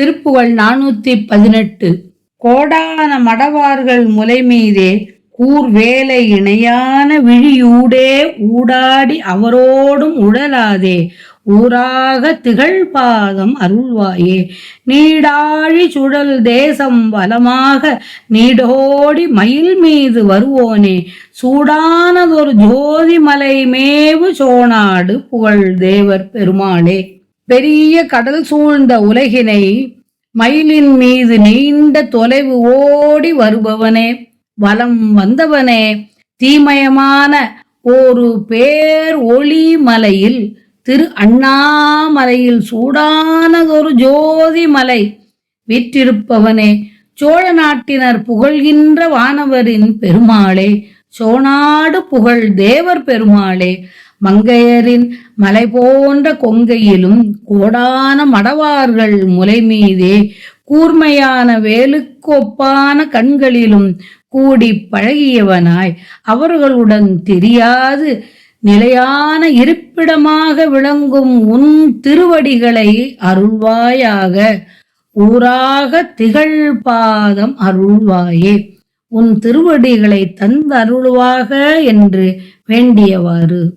திருப்புகழ் 418. கோடான மடவார்கள் முலைமீதே கூர்வேலை இணையான விழியூடே ஊடாடி அவரோடும் உழலாதே ஊராக திகழ்பாதம் அருள்வாயே. நீடாழி சுழல் தேசம் வலமாக நீடோடி மயில் மீது வருவோனே சூடானதொரு ஜோதி மலை மேவு சோனாடு புகழ் தேவர் பெருமாளே. பெரிய கடல் சூழ்ந்த உலகினை மயிலின் மீது நீண்ட தொலைவு ஓடி வருபவனே, வலம் வந்தவனே, தீமயமான ஒரு பேர் ஒளி மலையில் திரு அண்ணாமலையில் சூடானதொரு ஜோதி மலை வீற்றிருப்பவனே, சோழ நாட்டினர் புகழ்கின்ற வானவரின் பெருமாளே, சோனாடு புகழ் தேவர் பெருமாளே. மங்கையரின் மலை போன்ற கொங்கையிலும் கோடான மடவார்கள் முலை மீதே கூர்மையான வேலுக்கொப்பான கண்களிலும் கூடி பழகியவனாய் அவர்களுடன் தெரியாது நிலையான இருப்பிடமாக விளங்கும் உன் திருவடிகளை அருள்வாயாக. ஊராக திகழ்பாதம் அருள்வாயே. உன் திருவடிகளை தந்தருள்வாக என்று வேண்டியவாறு.